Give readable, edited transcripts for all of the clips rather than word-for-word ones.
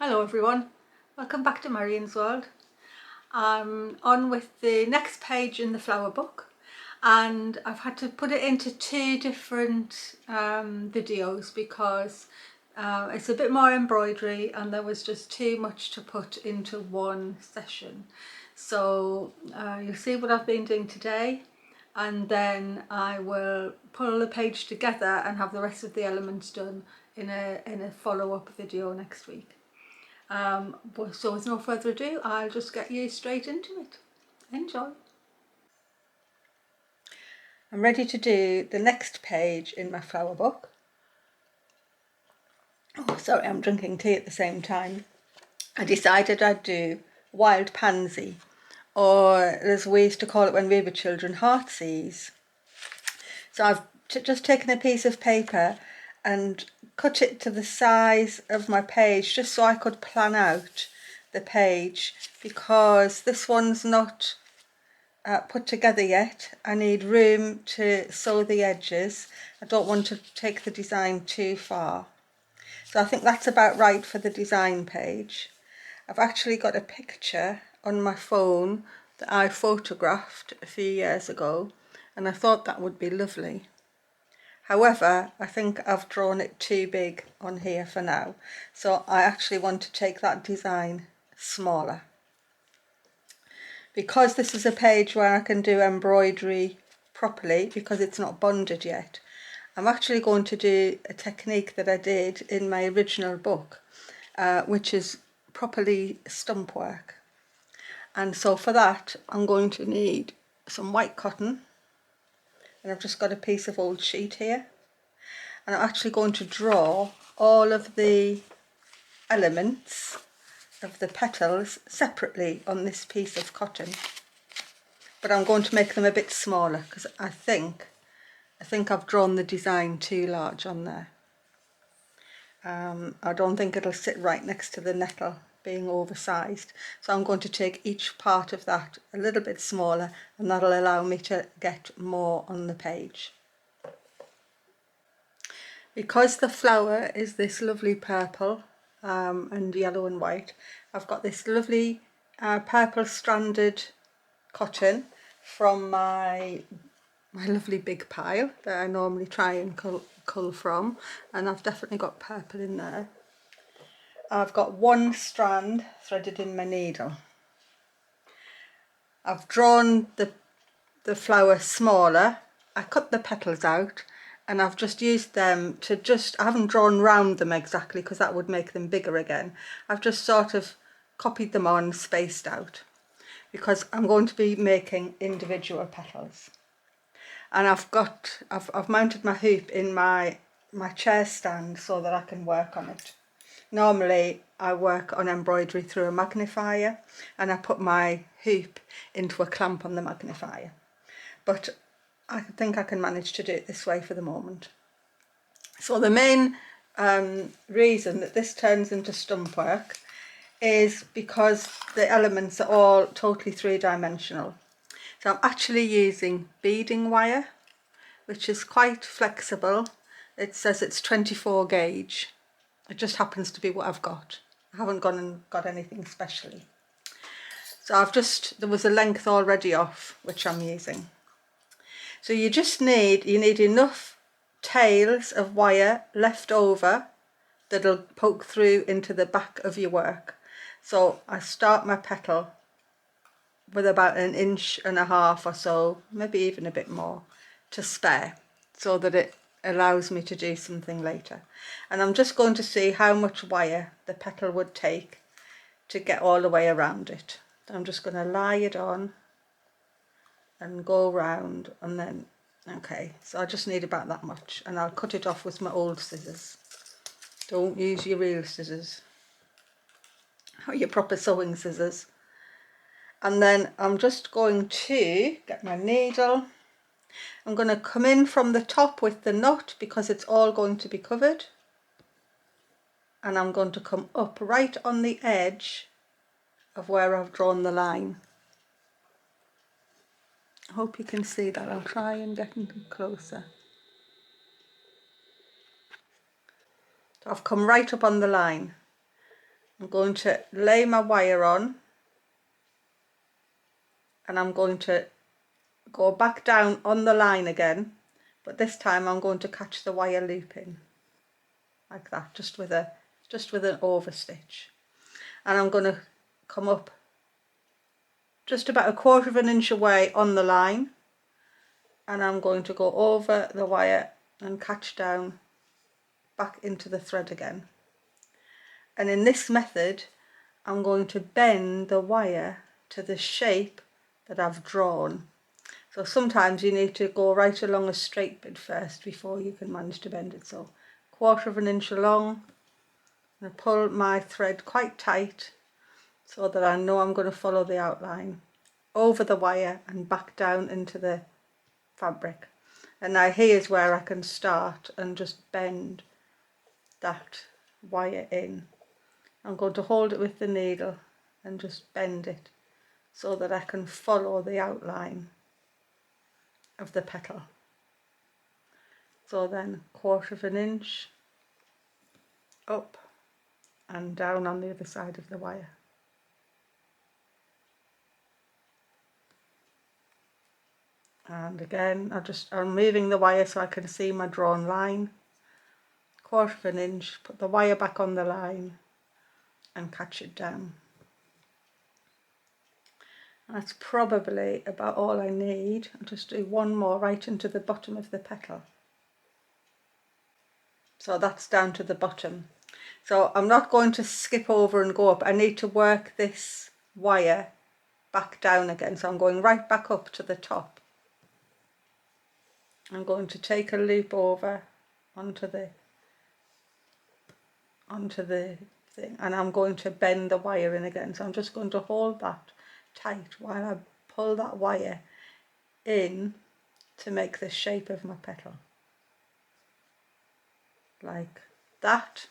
Hello everyone, welcome back to Marian's World. I'm on with the next page in the flower book and I've had to put it into two different videos because it's a bit more embroidery and there was just too much to put into one session. So you'll see what I've been doing today, and then I will pull the page together and have the rest of the elements done in a follow-up video next week. So with no further ado, I'll just get you straight into it. Enjoy. I'm ready to do the next page in my flower book. Oh, sorry, I'm drinking tea at the same time. I decided I'd do wild pansy, or there's ways to call it when we were children, heartsease. So I've just taken a piece of paper and cut it to the size of my page just so I could plan out the page, because this one's not put together yet. I need room to sew the edges. I don't want to take the design too far. So I think that's about right for the design page. I've actually got a picture on my phone that I photographed a few years ago, and I thought that would be lovely. However, I think I've drawn it too big on here for now, so I actually want to take that design smaller. Because this is a page where I can do embroidery properly, because it's not bonded yet, I'm actually going to do a technique that I did in my original book, which is properly stump work. And so for that, I'm going to need some white cotton, and I've just got a piece of old sheet here, and I'm actually going to draw all of the elements of the petals separately on this piece of cotton, but I'm going to make them a bit smaller because I think I've drawn the design too large on there. I don't think it'll sit right next to the nettle being oversized, so I'm going to take each part of that a little bit smaller, and that'll allow me to get more on the page. Because the flower is this lovely purple and yellow and white, I've got this lovely purple stranded cotton from my lovely big pile that I normally try and cull from, and I've definitely got purple in there. I've got one strand threaded in my needle. I've drawn the flower smaller. I cut the petals out and I've just used them to I haven't drawn round them exactly because that would make them bigger again. I've just sort of copied them on, spaced out, because I'm going to be making individual petals. And I've mounted my hoop in my chair stand so that I can work on it. Normally I work on embroidery through a magnifier, and I put my hoop into a clamp on the magnifier, but I think I can manage to do it this way for the moment. So the main reason that this turns into stump work is because the elements are all totally three-dimensional. So I'm actually using beading wire, which is quite flexible. It says it's 24 gauge. It just happens to be what I've got. I haven't gone and got anything specially. So there was a length already off, which I'm using. So you need enough tails of wire left over that'll poke through into the back of your work. So I start my petal with about 1.5 inches or so, maybe even a bit more, to spare, so that it allows me to do something later. And I'm just going to see how much wire the petal would take to get all the way around it. I'm just going to lie it on and go round, and then, okay, so I just need about that much, and I'll cut it off with my old scissors. Don't use your real scissors or your proper sewing scissors. And then I'm just going to get my needle. I'm going to come in from the top with the knot because it's all going to be covered, and I'm going to come up right on the edge of where I've drawn the line. I hope you can see that. I'll try and get closer. So I've come right up on the line, I'm going to lay my wire on, and I'm going to go back down on the line again, but this time I'm going to catch the wire loop in like that, just with an overstitch, and I'm going to come up just about 1/4 of an inch away on the line, and I'm going to go over the wire and catch down back into the thread again. And in this method I'm going to bend the wire to the shape that I've drawn. So sometimes you need to go right along a straight bit first before you can manage to bend it. So 1/4 of an inch along, and I pull my thread quite tight so that I know I'm going to follow the outline over the wire and back down into the fabric. And now here's where I can start and just bend that wire in. I'm going to hold it with the needle and just bend it so that I can follow the outline of the petal. So then 1/4 of an inch up and down on the other side of the wire. And again I'm moving the wire so I can see my drawn line. 1/4 of an inch, put the wire back on the line and catch it down. That's probably about all I need. I'll just do one more right into the bottom of the petal. So that's down to the bottom. So I'm not going to skip over and go up. I need to work this wire back down again. So I'm going right back up to the top. I'm going to take a loop over onto the thing, and I'm going to bend the wire in again. So I'm just going to hold that tight while I pull that wire in to make the shape of my petal, like that.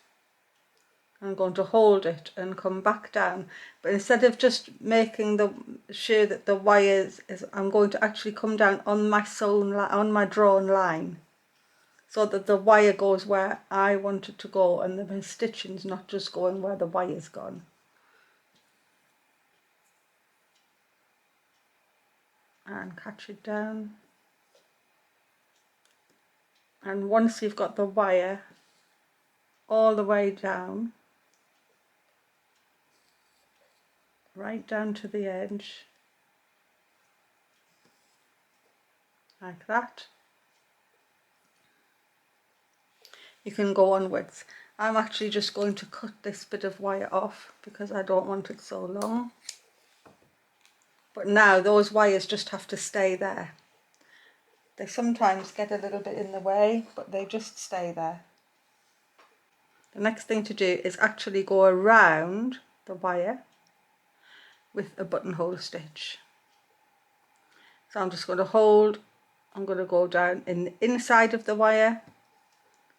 I'm going to hold it and come back down, but instead of just making sure that the wire is, I'm going to actually come down on my on my drawn line, so that the wire goes where I want it to go and the stitching's not just going where the wire's gone. And catch it down. And once you've got the wire all the way down, right down to the edge, like that, you can go onwards. I'm actually just going to cut this bit of wire off because I don't want it so long. But now those wires just have to stay there. They sometimes get a little bit in the way, but they just stay there. The next thing to do is actually go around the wire with a buttonhole stitch. So I'm just going to hold, I'm going to go down in the inside of the wire,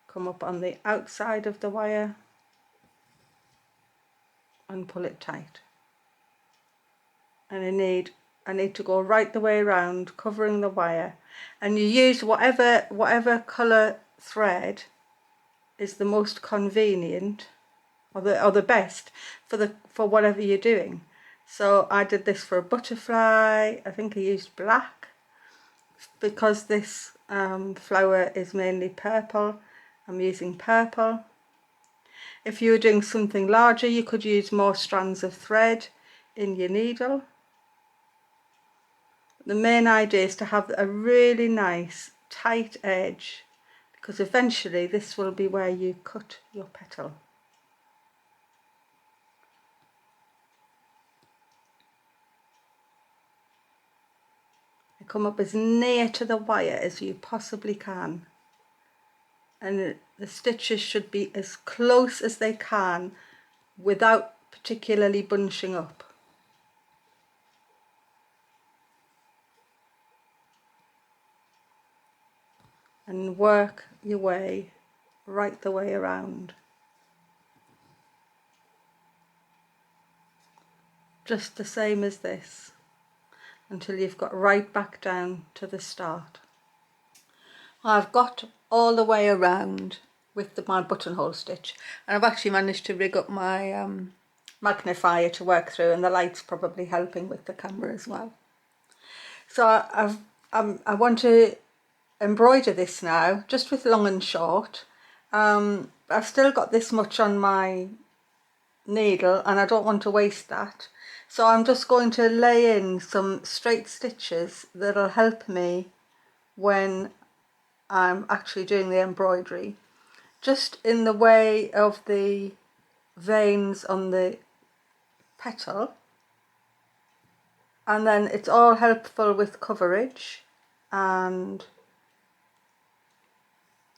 come up on the outside of the wire and pull it tight. And I need to go right the way around, covering the wire, and you use whatever colour thread is the most convenient or the best for whatever you're doing. So I did this for a butterfly. I think I used black because this flower is mainly purple. I'm using purple. If you were doing something larger, you could use more strands of thread in your needle. The main idea is to have a really nice tight edge, because eventually this will be where you cut your petal. You come up as near to the wire as you possibly can, and the stitches should be as close as they can without particularly bunching up. And work your way right the way around. Just the same as this, until you've got right back down to the start. I've got all the way around with my buttonhole stitch, and I've actually managed to rig up my magnifier to work through, and the light's probably helping with the camera as well. So I want to embroider this now, just with long and short. I've still got this much on my needle and I don't want to waste that. So I'm just going to lay in some straight stitches that'll help me when I'm actually doing the embroidery, just in the way of the veins on the petal, and then it's all helpful with coverage, and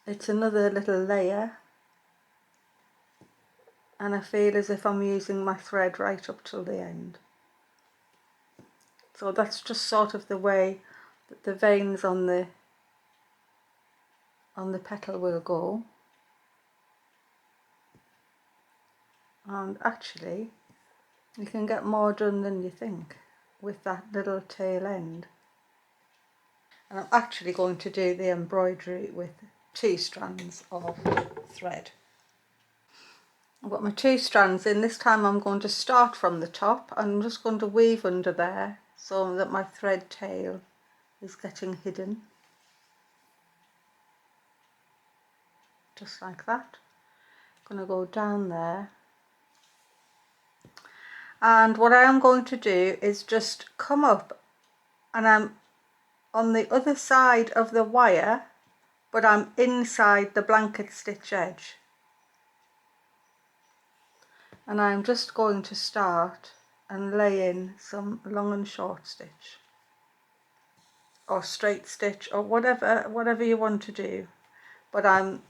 it's another little layer, and I feel as if I'm using my thread right up till the end. So that's just sort of the way that the veins on the petal will go. And actually you can get more done than you think with that little tail end. And I'm actually going to do the embroidery with 2 strands of thread. I've got my 2 strands in. This time I'm going to start from the top. I'm just going to weave under there so that my thread tail is getting hidden. Just like that. I'm going to go down there. And what I am going to do is just come up, and I'm on the other side of the wire, but I'm inside the blanket stitch edge. And I'm just going to start and lay in some long and short stitch, or straight stitch, or whatever you want to do. But I'm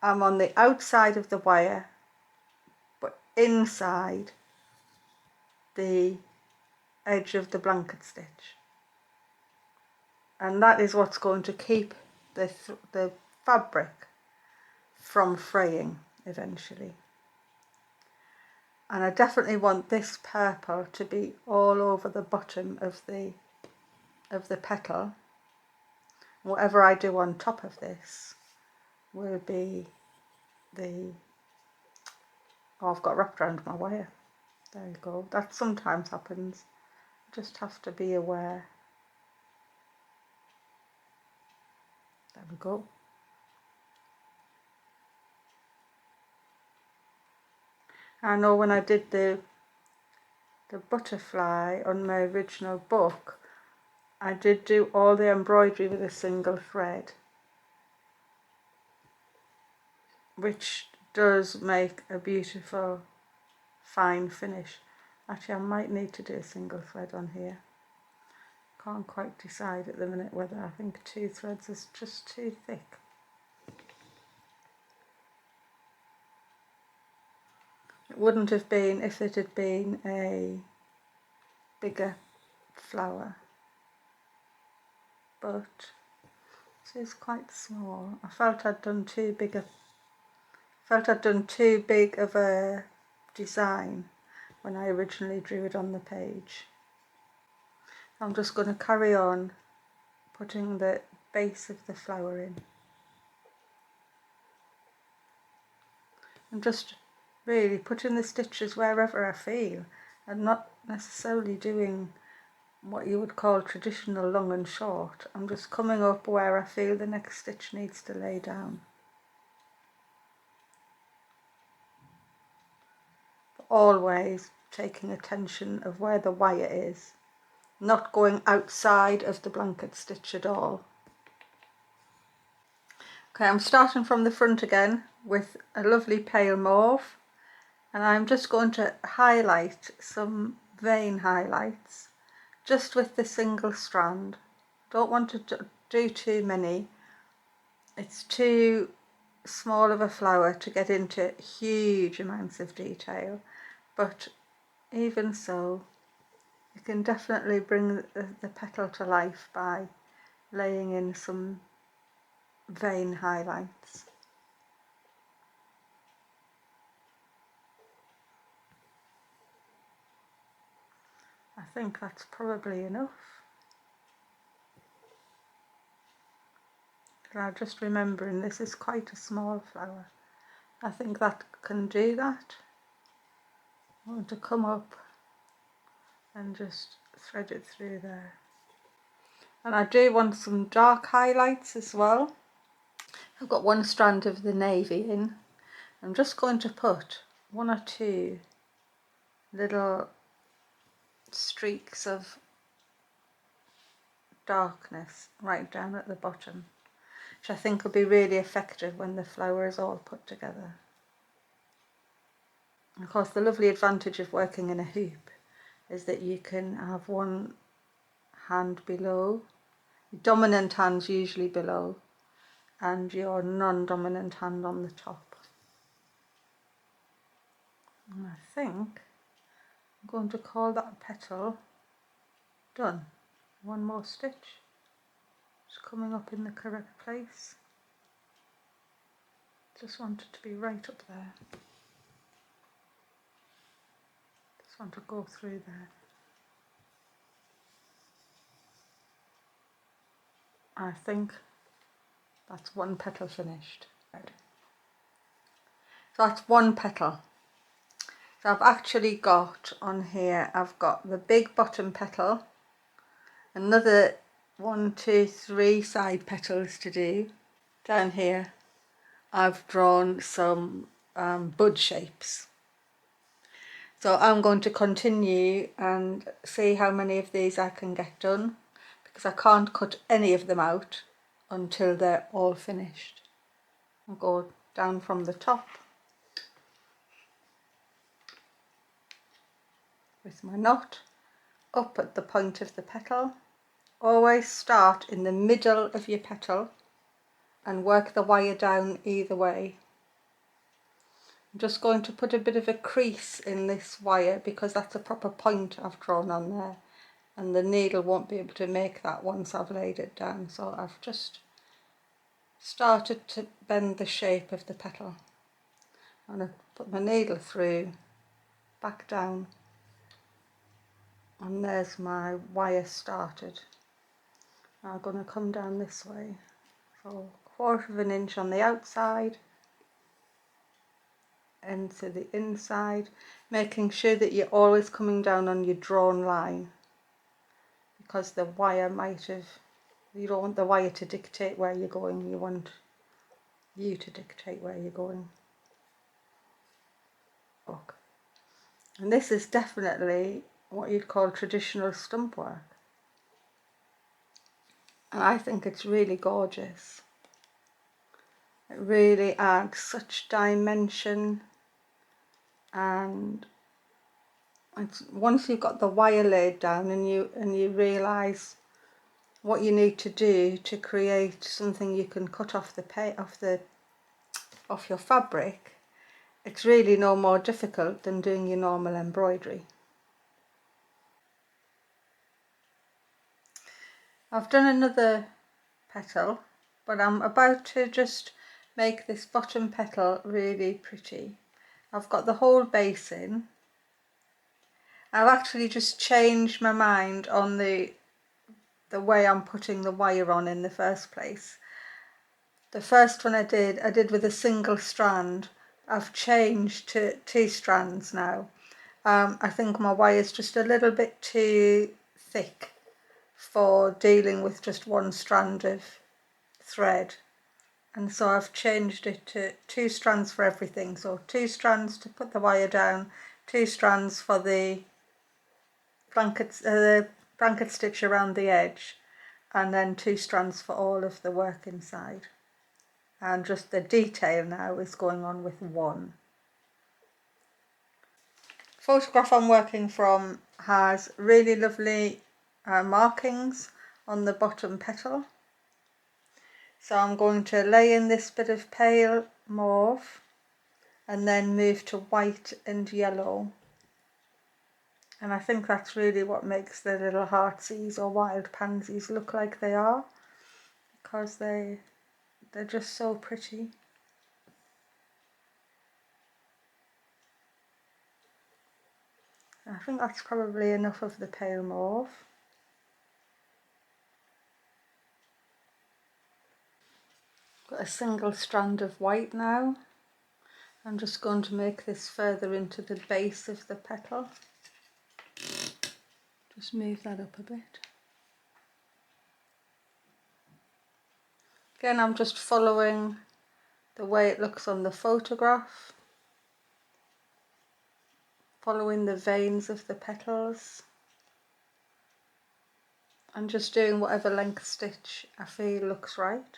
on the outside of the wire, but inside the edge of the blanket stitch. And that is what's going to keep the fabric from fraying eventually. And I definitely want this purple to be all over the bottom of the petal. Whatever I do on top of this will be the, oh, I've got wrapped around my wire. There you go. That sometimes happens. You just have to be aware. There we go. I know when I did the butterfly on my original book, I did do all the embroidery with a single thread, which does make a beautiful fine finish. Actually, I might need to do a single thread on here. Can't quite decide at the minute whether I think 2 threads is just too thick. It wouldn't have been if it had been a bigger flower, but this is quite small. I felt I'd done too big of a design when I originally drew it on the page. I'm just going to carry on putting the base of the flower in. I'm just really putting the stitches wherever I feel, and not necessarily doing what you would call traditional long and short. I'm just coming up where I feel the next stitch needs to lay down. But always taking attention of where the wire is, not going outside of the blanket stitch at all. Okay, I'm starting from the front again with a lovely pale mauve, and I'm just going to highlight some vein highlights just with the single strand. Don't want to do too many. It's too small of a flower to get into huge amounts of detail, but even so, you can definitely bring the petal to life by laying in some vein highlights. I think that's probably enough. Now, just remembering this is quite a small flower. I think that can do that. I want to come up and just thread it through there. And I do want some dark highlights as well. I've got one strand of the navy in. I'm just going to put one or two little streaks of darkness right down at the bottom, which I think will be really effective when the flower is all put together. And of course, the lovely advantage of working in a hoop is that you can have one hand below, your dominant hand's usually below, and your non-dominant hand on the top. And I think I'm going to call that petal done. One more stitch, just coming up in the correct place. Just want it to be right up there. Just want to go through there. I think that's one petal finished. Right. So that's one petal. So I've actually got on here, I've got the big bottom petal, another 1, 2, 3 side petals to do. Down here I've drawn some bud shapes. So I'm going to continue and see how many of these I can get done, because I can't cut any of them out until they're all finished. I'll go down from the top with my knot, up at the point of the petal. Always start in the middle of your petal and work the wire down either way. I'm just going to put a bit of a crease in this wire because that's a proper point I've drawn on there, and the needle won't be able to make that once I've laid it down. So I've just started to bend the shape of the petal. I'm going to put my needle through, back down, and there's my wire started. Now I'm going to come down this way, so 1/4 of an inch on the outside into the inside, making sure that you're always coming down on your drawn line, because the wire might have, you don't want the wire to dictate where you're going, you want you to dictate where you're going. Look. And this is definitely what you'd call traditional stump work. And I think it's really gorgeous. It really adds such dimension, and it's, once you've got the wire laid down and you realise what you need to do to create something you can cut off off your fabric, it's really no more difficult than doing your normal embroidery. I've done another petal, but I'm about to just make this bottom petal really pretty. I've got the whole base in. I've actually just changed my mind on the way I'm putting the wire on in the first place. The first one I did with a single strand. I've changed to 2 strands now. I think my wire is just a little bit too thick for dealing with just one strand of thread, and so I've changed it to 2 strands for everything. So 2 strands to put the wire down, 2 strands for the blanket stitch around the edge, and then 2 strands for all of the work inside. And just the detail now is going on with 1. The photograph I'm working from has really lovely markings on the bottom petal. So I'm going to lay in this bit of pale mauve and then move to white and yellow. And I think that's really what makes the little heartsease or wild pansies look like they are, because they're just so pretty. I think that's probably enough of the pale mauve. Got a single strand of white now, I'm just going to make this further into the base of the petal. Just move that up a bit. Again, I'm just following the way it looks on the photograph, following the veins of the petals, and just doing whatever length stitch I feel looks right.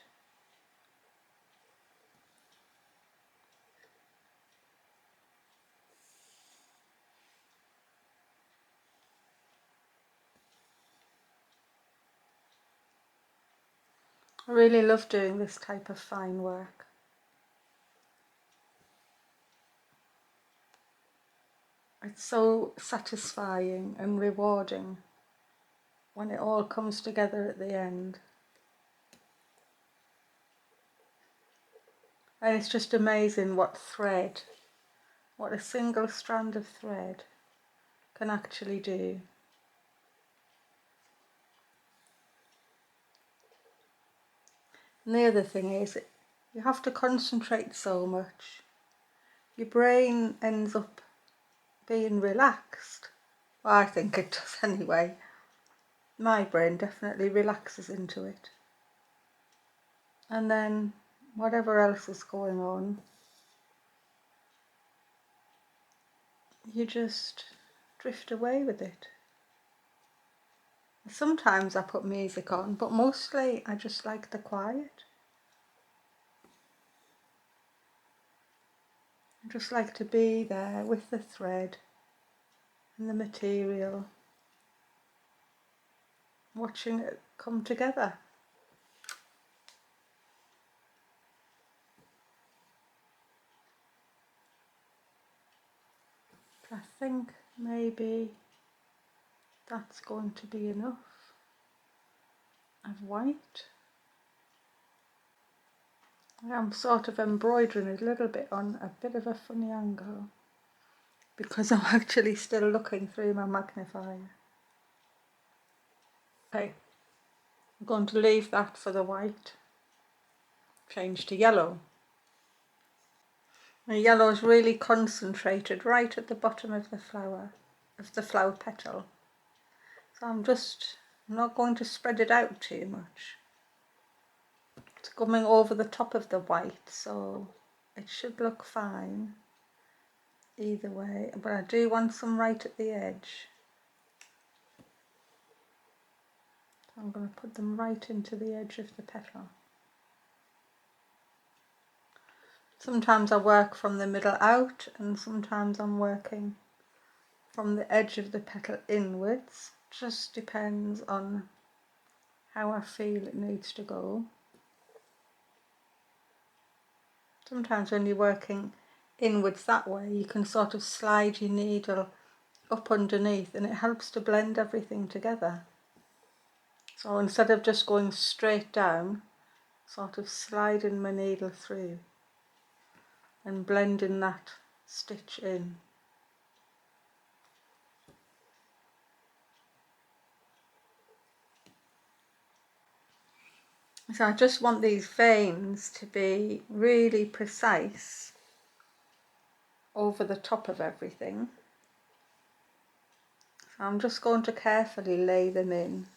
I really love doing this type of fine work. It's so satisfying and rewarding when it all comes together at the end. And it's just amazing what a single strand of thread can actually do. And the other thing is, you have to concentrate so much. Your brain ends up being relaxed. Well, I think it does anyway. My brain definitely relaxes into it. And then whatever else is going on, you just drift away with it. Sometimes I put music on, but mostly I just like the quiet. I just like to be there with the thread and the material, watching it come together. I think maybe that's going to be enough of white. I'm sort of embroidering a little bit on a bit of a funny angle because I'm actually still looking through my magnifier. Okay, I'm going to leave that for the white. Change to yellow. The yellow is really concentrated right at the bottom of the flower petal. So I'm not going to spread it out too much. It's coming over the top of the white, so it should look fine either way, but I do want some right at the edge. So I'm going to put them right into the edge of the petal. Sometimes I work from the middle out, and sometimes I'm working from the edge of the petal inwards. Just depends on how I feel it needs to go. Sometimes when you're working inwards that way, you can sort of slide your needle up underneath and it helps to blend everything together. So instead of just going straight down, sort of sliding my needle through and blending that stitch in. So I just want these veins to be really precise over the top of everything. So I'm just going to carefully lay them in.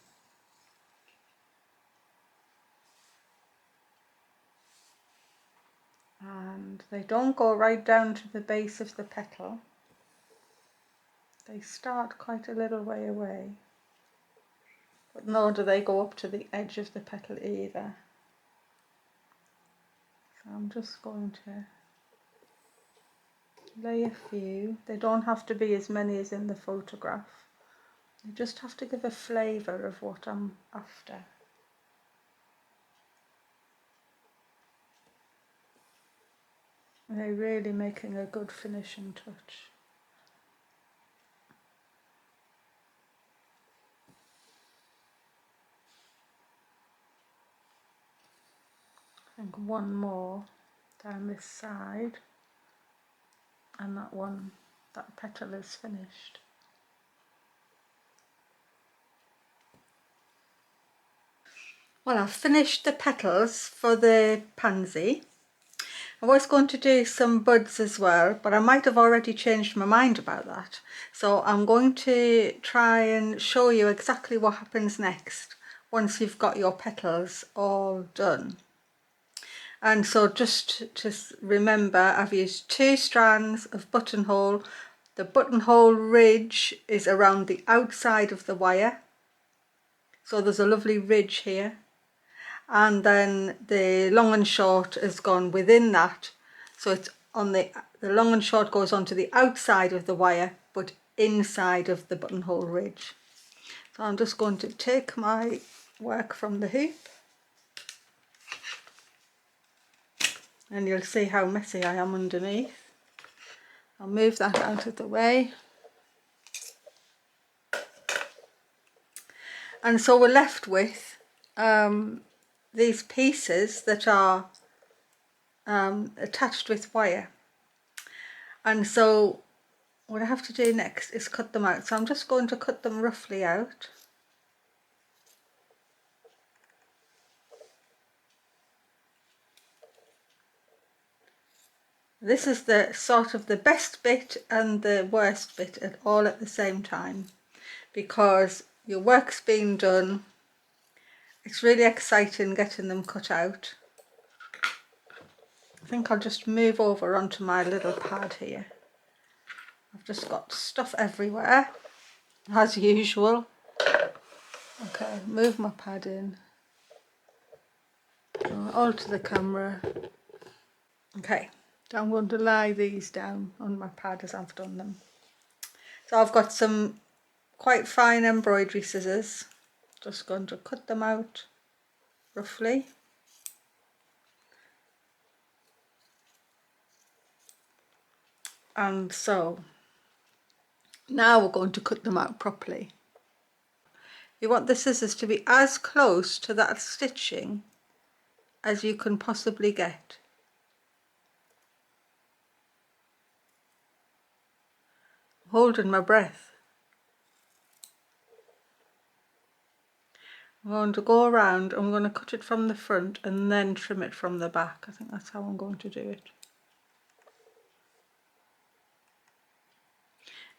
And they don't go right down to the base of the petal. They start quite a little way away. But nor do they go up to the edge of the petal either. So I'm just going to lay a few. They don't have to be as many as in the photograph. They just have to give a flavour of what I'm after. They're really making a good finishing touch. I think one more down this side, and that petal is finished. Well, I've finished the petals for the pansy. I was going to do some buds as well, but I might have already changed my mind about that. So I'm going to try and show you exactly what happens next once you've got your petals all done. And so just to remember, I've used 2 strands of buttonhole. The buttonhole ridge is around the outside of the wire. So there's a lovely ridge here. And then the long and short has gone within that. So it's on the long and short goes onto the outside of the wire, but inside of the buttonhole ridge. So I'm just going to take my work from the hoop. And you'll see how messy I am underneath. I'll move that out of the way. And so we're left with these pieces that are attached with wire. And so what I have to do next is cut them out. So I'm just going to cut them roughly out. This is the sort of the best bit and the worst bit all at the same time, because your work's been done. It's really exciting getting them cut out. I think I'll just move over onto my little pad here. I've just got stuff everywhere, as usual. Okay, move my pad in. Onto the camera. Okay, so I'm going to lie these down on my pad as I've done them. So I've got some quite fine embroidery scissors. Just going to cut them out roughly. And so now we're going to cut them out properly. You want the scissors to be as close to that stitching as you can possibly get. Holding my breath. I'm going to go around, I'm going to cut it from the front and then trim it from the back. I think that's how I'm going to do it.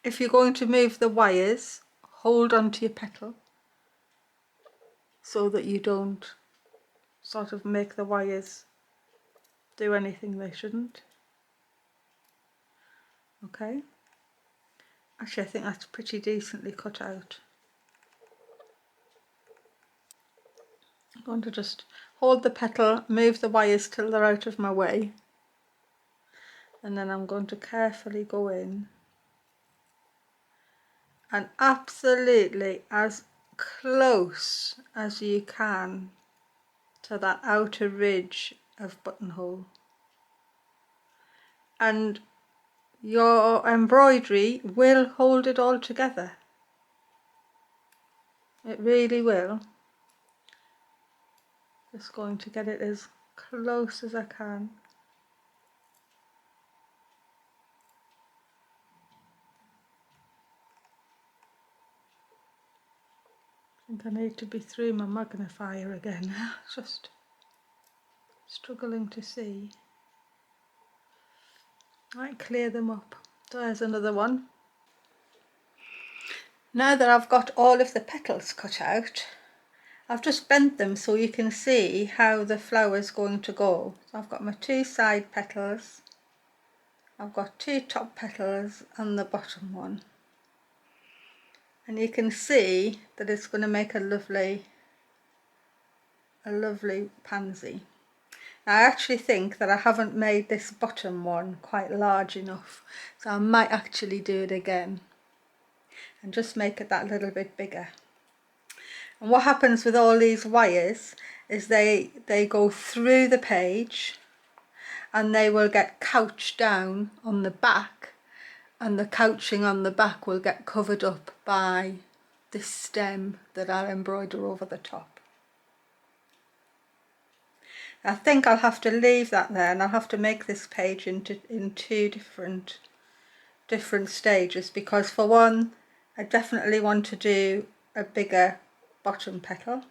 If you're going to move the wires, hold onto your petal so that you don't sort of make the wires do anything they shouldn't. Okay. Actually, I think that's pretty decently cut out. I'm going to just hold the petal, move the wires till they're out of my way, and then I'm going to carefully go in and absolutely as close as you can to that outer ridge of buttonhole. And your embroidery will hold it all together. It really will. Just going to get it as close as I can. I think I need to be through my magnifier again. Just struggling to see. Right, clear them up. There's another one. Now that I've got all of the petals cut out, I've just bent them so you can see how the flower's going to go. So I've got my 2 side petals, I've got 2 top petals and the bottom one. And you can see that it's going to make a lovely pansy. Now, I actually think that I haven't made this bottom one quite large enough, so I might actually do it again and just make it that little bit bigger. And what happens with all these wires is they go through the page and they will get couched down on the back, and the couching on the back will get covered up by this stem that I'll embroider over the top. I think I'll have to leave that there, and I'll have to make this page in 2 different stages, because for one, I definitely want to do a bigger bottom petal,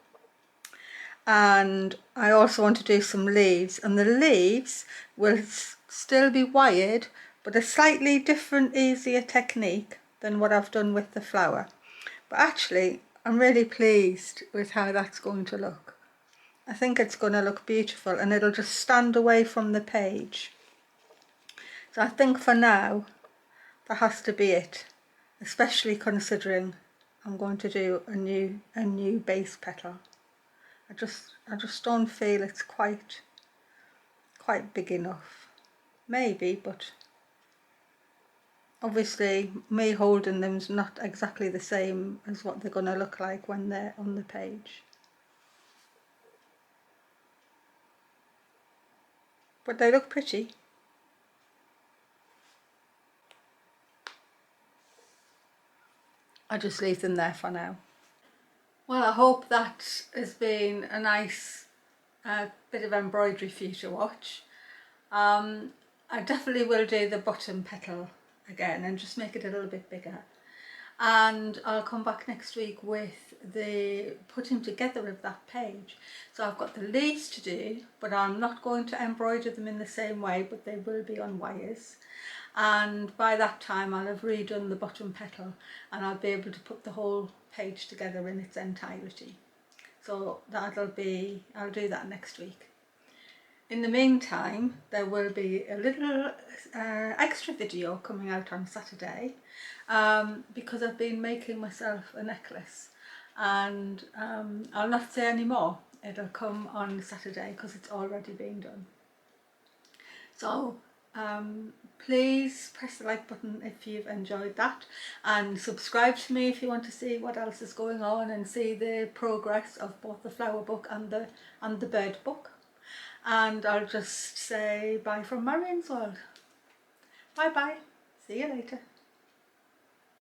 and I also want to do some leaves, and the leaves will still be wired, but a slightly different, easier technique than what I've done with the flower. But actually I'm really pleased with how that's going to look. I think it's going to look beautiful, and it'll just stand away from the page. So I think for now that has to be it, especially considering I'm going to do a new base petal. I just don't feel it's quite big enough. Maybe, but obviously me holding them's not exactly the same as what they're going to look like when they're on the page. But they look pretty. I'll just leave them there for now. Well, I hope that has been a nice bit of embroidery for you to watch. I definitely will do the bottom petal again and just make it a little bit bigger. And I'll come back next week with the putting together of that page. So I've got the leaves to do, but I'm not going to embroider them in the same way, but they will be on wires. And by that time I'll have redone the bottom petal, and I'll be able to put the whole page together in its entirety. So I'll do that next week. In the meantime, there will be a little extra video coming out on Saturday, because I've been making myself a necklace, and I'll not say any more. It'll come on Saturday because it's already been done. So please press the like button if you've enjoyed that, and subscribe to me if you want to see what else is going on and see the progress of both the flower book and the bird book. And I'll just say bye from Marion's World. Bye bye. See you later.